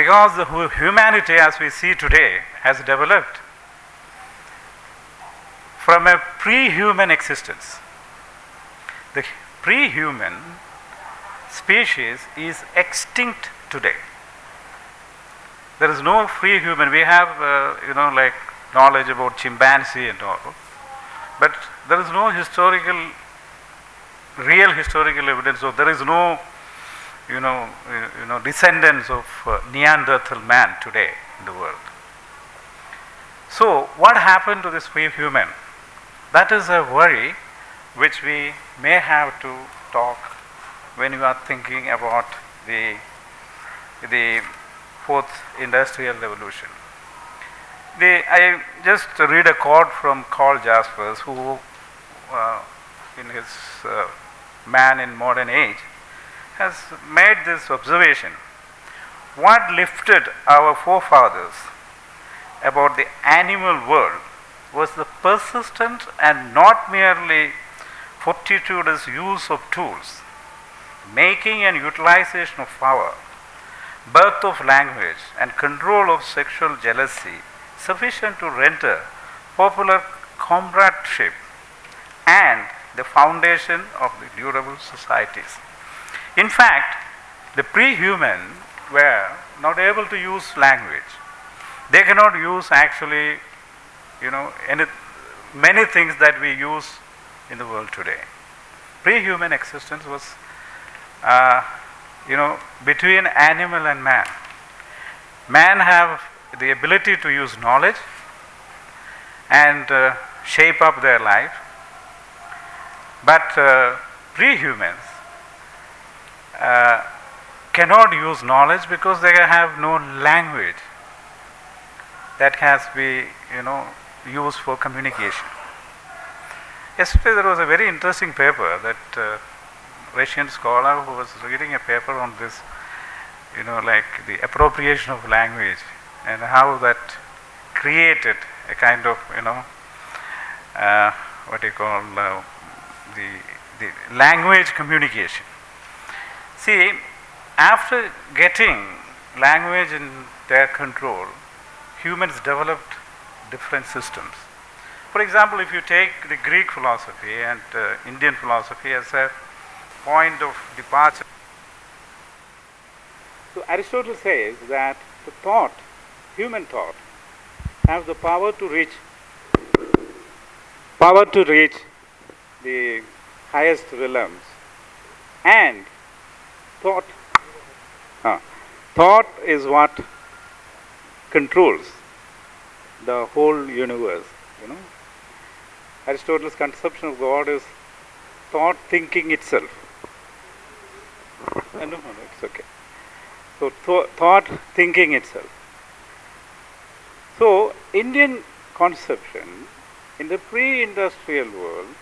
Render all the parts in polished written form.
because the humanity as we see today has developed from a pre-human existence. The pre-human species is extinct today. There is no pre-human. We have, like knowledge about chimpanzee and all, but there is no real historical evidence. So there is no, descendants of Neanderthal man today in the world. So what happened to this pre-human? That is a worry which we may have to talk when you are thinking about the fourth industrial revolution. I just read a quote from Karl Jaspers, who in his Man in Modern Age has made this observation. What lifted our forefathers about the animal world was the persistent and not merely fortuitous use of tools, making and utilization of power, birth of language, and control of sexual jealousy sufficient to render popular comradeship and the foundation of the durable societies. In fact, the pre-human were not able to use language. They cannot use actually, many things that we use in the world today. Pre-human existence was, between animal and man. Man have the ability to use knowledge and shape up their life, but pre-humans cannot use knowledge because they have no language that has been used for communication. Yesterday there was a very interesting paper that Russian scholar who was reading a paper on this, like the appropriation of language and how that created a kind of, what you call the language communication. See, after getting language in their control, humans developed different systems. For example, if you take the Greek philosophy and Indian philosophy as a point of departure. So Aristotle says that the thought, human thought, has the power to reach the highest realms, and thought is what controls the whole universe. Aristotle's conception of God is thought thinking itself. No, it's okay. So thought thinking itself. So Indian conception, in the pre-industrial world,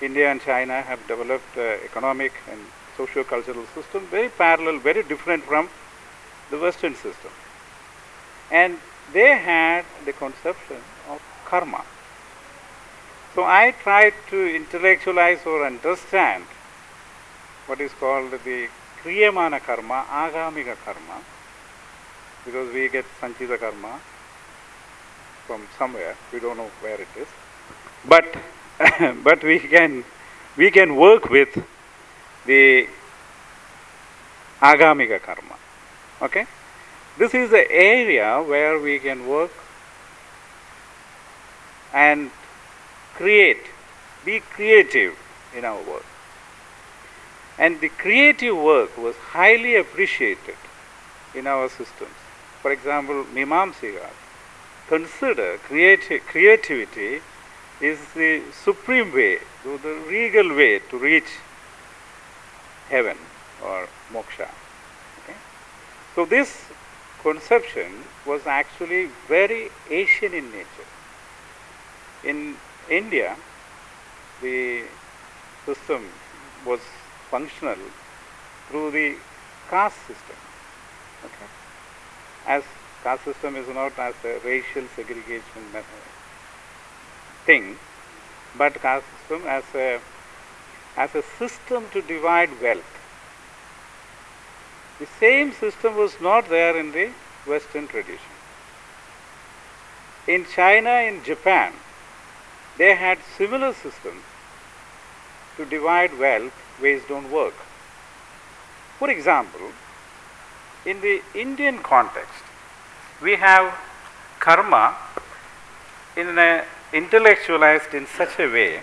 India and China have developed economic and socio-cultural system very parallel, very different from the Western system. And they had the conception of karma. So I tried to intellectualize or understand what is called the Kriyamana karma, Agamika karma, because we get Sanchita karma from somewhere, we don't know where it is. But but we can work with the Agamika karma. Okay? This is the area where we can work and be creative in our work. And the creative work was highly appreciated in our systems. For example, Mimamsikas consider creativity is the supreme way, the regal way to reach heaven or moksha. Okay? So this conception was actually very Asian in nature. In India, the system was functional through the caste system. Okay? As caste system is not as a racial segregation thing, but caste system as a system to divide wealth. The same system was not there in the Western tradition. In China, in Japan, they had similar systems to divide wealth based on work. For example, in the Indian context, we have karma intellectualized in such a way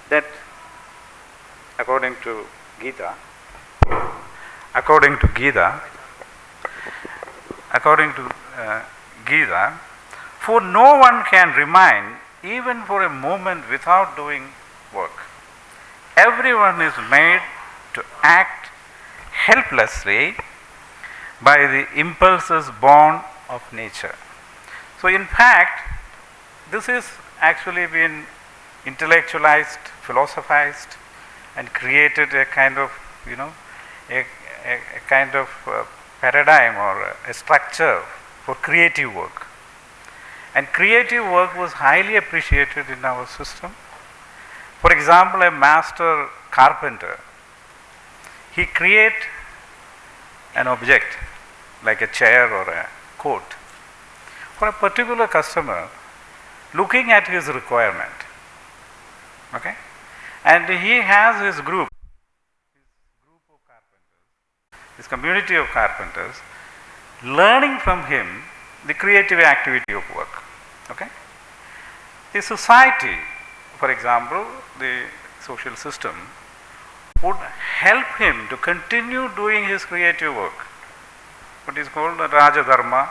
that according to Gita, for no one can remain even for a moment without doing work. Everyone is made to act helplessly by the impulses born of nature. So in fact, this is actually been intellectualized, philosophized, and created a kind of, a kind of paradigm or a structure for creative work. And creative work was highly appreciated in our system. For example, a master carpenter, he creates an object like a chair or a coat for a particular customer looking at his requirement. Okay? And he has his group of carpenters, his community of carpenters, learning from him the creative activity of work. Okay? The society, for example, the social system, would help him to continue doing his creative work. What is called Raja Dharma,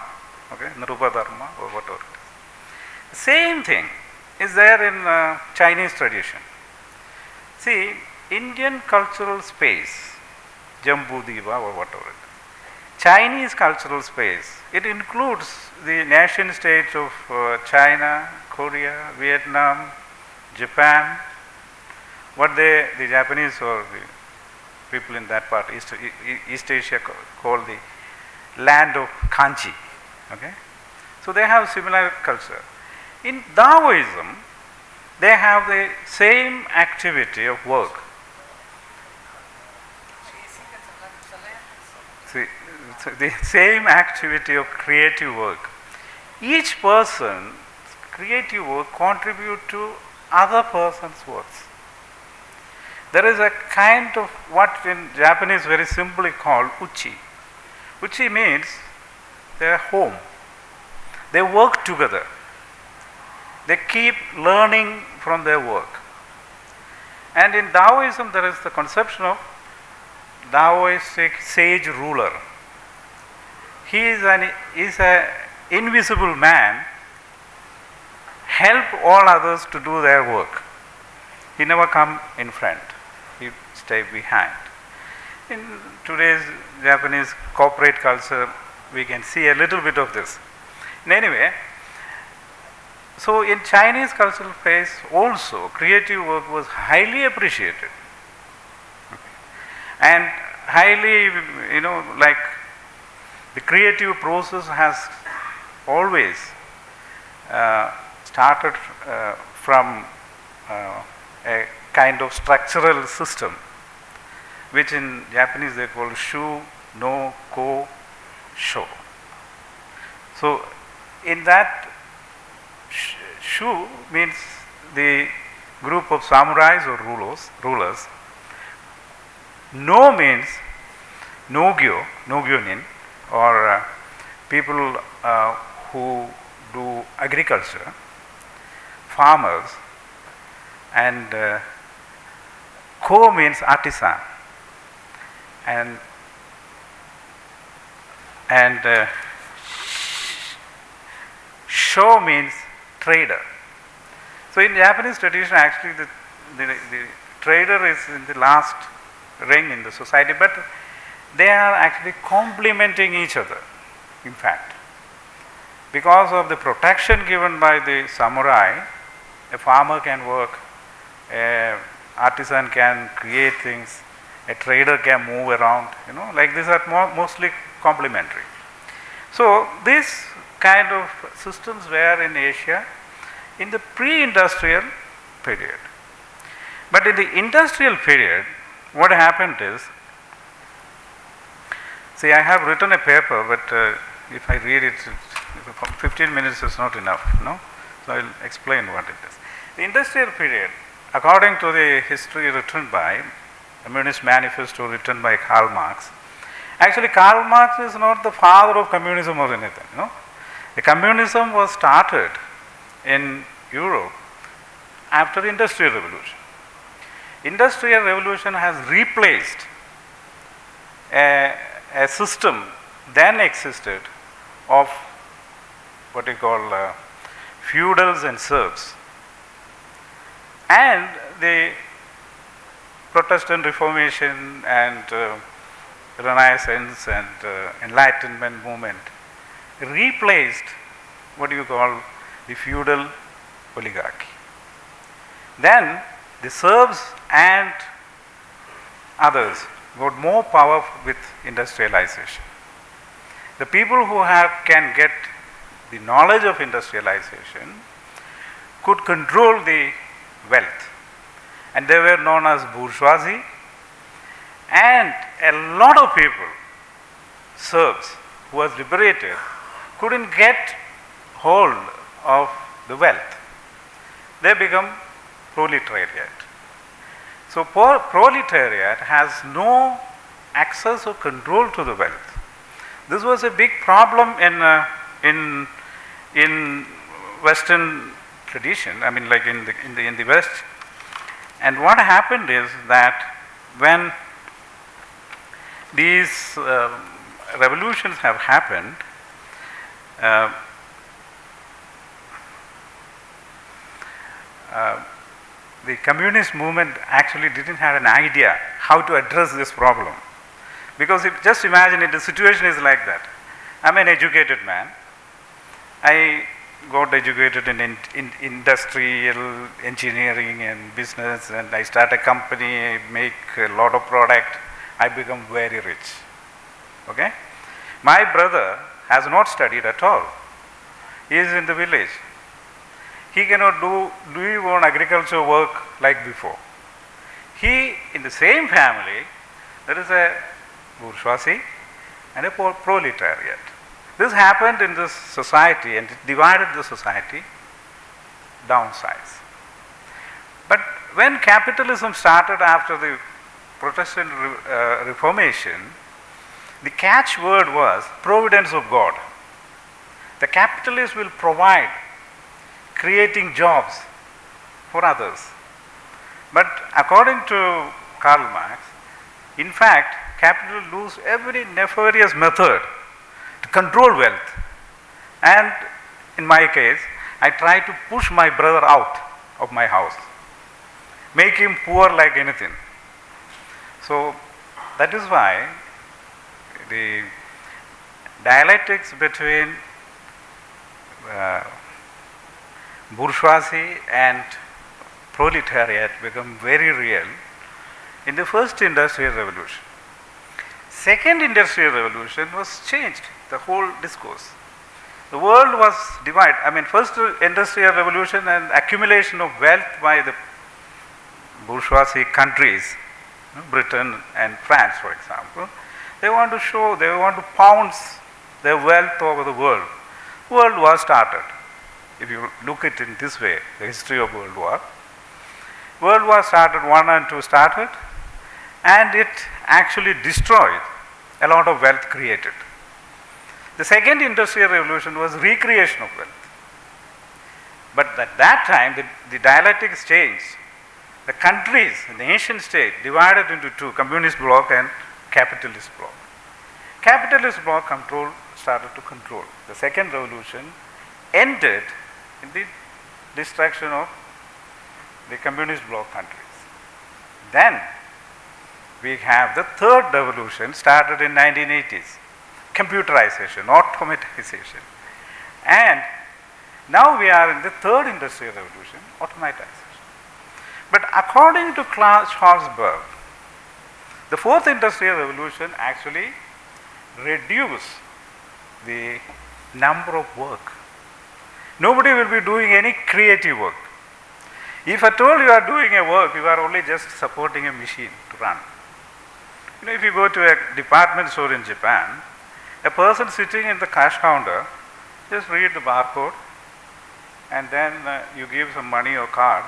okay, Nirupa Dharma, or whatever it is. Same thing is there in Chinese tradition. See, Indian cultural space, Jambu Diva or whatever it is, Chinese cultural space, it includes the nation states of China, Korea, Vietnam, Japan, what the Japanese or the people in that part, East Asia, call the land of Kanchi. Okay? So they have similar culture. In Taoism, they have the same activity of work. See, the same activity of creative work. Each person's creative work contribute to other person's works. There is a kind of what in Japanese very simply called uchi. Uchi means their home. They work together. They keep learning from their work. And in Taoism there is the conception of Taoistic sage ruler. He is an invisible man, help all others to do their work. He never come in front, he stay behind. In today's Japanese corporate culture, we can see a little bit of this. In any way, so in Chinese cultural space also, creative work was highly appreciated. And highly, like the creative process has always started from a kind of structural system, which in Japanese they call shu no ko sho. So in that, shu means the group of samurais or rulers. No means no-gyonin, or people who do agriculture, farmers, and ko means artisan, and sho means trader. So in Japanese tradition, actually the trader is in the last ring in the society, but they are actually complementing each other, in fact. Because of the protection given by the samurai, a farmer can work, an artisan can create things, a trader can move around, like these are mostly complementary. So this kind of systems were in Asia in the pre-industrial period. But in the industrial period, what happened is, See, I have written a paper, but if I read it, 15 minutes is not enough, no? So I will explain what it is. The industrial period, according to the history written by Communist Manifesto written by Karl Marx, actually Karl Marx is not the father of communism or anything, no? The communism was started in Europe after the Industrial Revolution. Industrial Revolution has replaced a system then existed of what you call feudals and serfs. And the Protestant Reformation and Renaissance and Enlightenment movement replaced what you call the feudal oligarchy. Then the serfs and others got more power with industrialization. The people who can get the knowledge of industrialization could control the wealth, and they were known as bourgeoisie, and a lot of people, serfs who was liberated, couldn't get hold of the wealth. They become proletariat. So proletariat has no access or control to the wealth. This was a big problem in Western tradition. I mean, like in the West. And what happened is that when these revolutions have happened, the communist movement actually didn't have an idea how to address this problem. Because just imagine it, the situation is like that. I'm an educated man. I got educated in industrial engineering and business, and I start a company, I make a lot of product, I become very rich. Okay? My brother has not studied at all. He is in the village. He cannot do even agriculture work like before. He, in the same family, there is a bourgeoisie and a proletariat. This happened in this society, and it divided the society downsize. But when capitalism started after the Protestant Reformation, the catchword was providence of God. The capitalist will provide, creating jobs for others. But according to Karl Marx, in fact, capital used every nefarious method to control wealth. And in my case, I try to push my brother out of my house, make him poor like anything. So that is why the dialectics between bourgeoisie and proletariat become very real in the first industrial revolution. Second industrial revolution was changed, the whole discourse. The world was divided. I mean, first industrial revolution and accumulation of wealth by the bourgeoisie countries, Britain and France, for example. They want to show, they want to pounce their wealth over the world. World War started. If you look at it in this way, the history of World War. World War started, 1 and 2 started, and it actually destroyed a lot of wealth created. The second industrial revolution was recreation of wealth. But at that time, the dialectics changed. The countries, the nation state, divided into two, communist bloc and capitalist bloc. Capitalist bloc started to control. The second revolution ended in the destruction of the communist bloc countries. Then we have the third revolution started in 1980s, computerization, automatization. And now we are in the third industrial revolution, automatization. But according to Charles Berg, the fourth industrial revolution actually reduced the number of work. Nobody will be doing any creative work. If at all you are doing a work, you are only just supporting a machine to run. If you go to a department store in Japan, a person sitting in the cash counter just read the barcode, and then you give some money or card,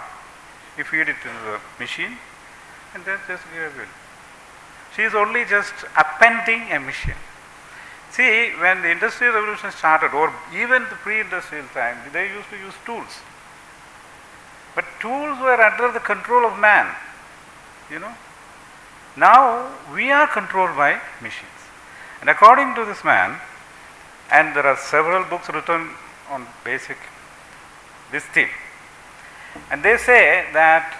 you feed it to the machine, and then just give a bill. She is only just appending a machine. See, when the Industrial Revolution started, or even the pre-industrial time, they used to use tools. But tools were under the control of man. Now we are controlled by machines. And according to this man, and there are several books written on basic this theme, and they say that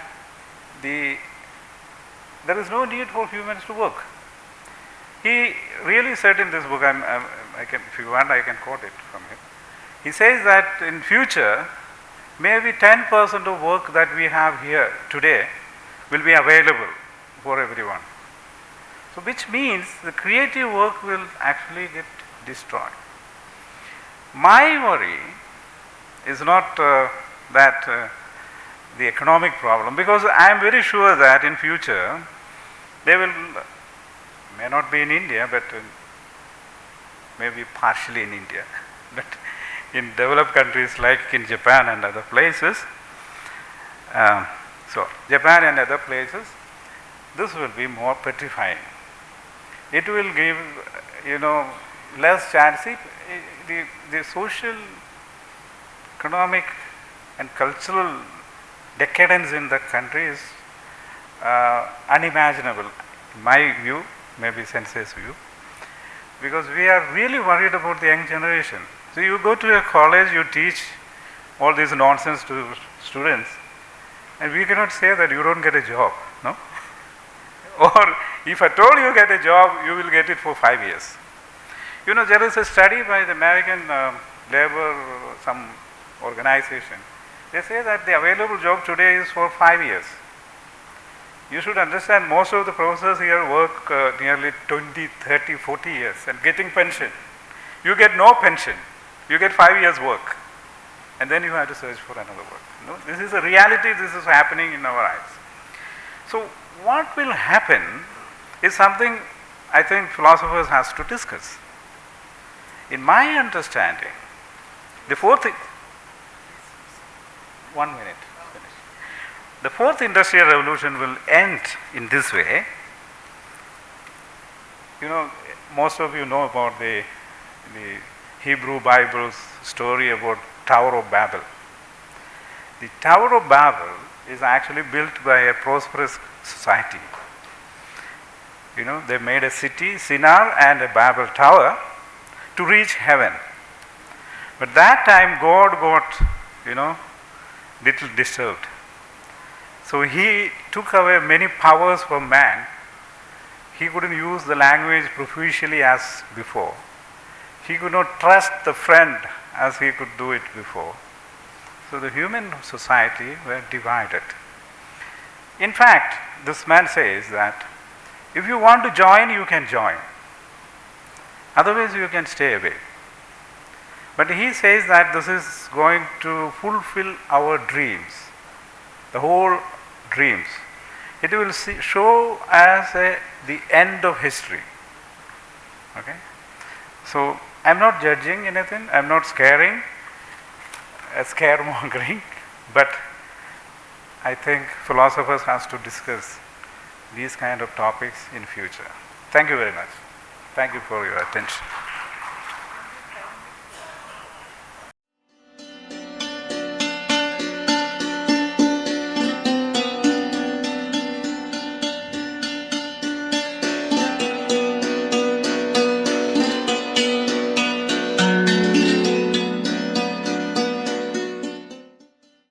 there is no need for humans to work. He really said in this book, if you want, I can quote it from him. He says that in future, maybe 10% of work that we have here today will be available for everyone. So which means the creative work will actually get destroyed. My worry is not that the economic problem, because I am very sure that in future they may not be in India, but maybe partially in India, but in developed countries like in Japan and other places, Japan and other places, this will be more petrifying. It will give, less chance. See, the social, economic and cultural decadence in the country is unimaginable, in my view, maybe Sensei's view, because we are really worried about the young generation. So you go to a college, you teach all this nonsense to students, and we cannot say that you don't get a job, no? Or if at all you get a job, you will get it for 5 years. There is a study by the American labor, some organization. They say that the available job today is for 5 years. You should understand, most of the professors here work nearly 20, 30, 40 years and getting pension. You get no pension. You get 5 years work. And then you have to search for another work. This is a reality, this is happening in our eyes. So what will happen is something I think philosophers has to discuss. In my understanding, the fourth industrial revolution will end in this way. Most of you know about the Hebrew Bible's story about Tower of Babel. The Tower of Babel is actually built by a prosperous society. They made a city, Sinar, and a Babel Tower to reach heaven. But that time God got, little disturbed. So he took away many powers from man. He couldn't use the language proficiently as before. He could not trust the friend as he could do it before. So the human society were divided. In fact, this man says that if you want to join, you can join. Otherwise, you can stay away. But he says that this is going to fulfill our dreams, the whole dreams. It will show as the end of history. Okay? So, I am not judging anything, I am not scaremongering, but I think philosophers has to discuss these kind of topics in future. Thank you very much. Thank you for your attention.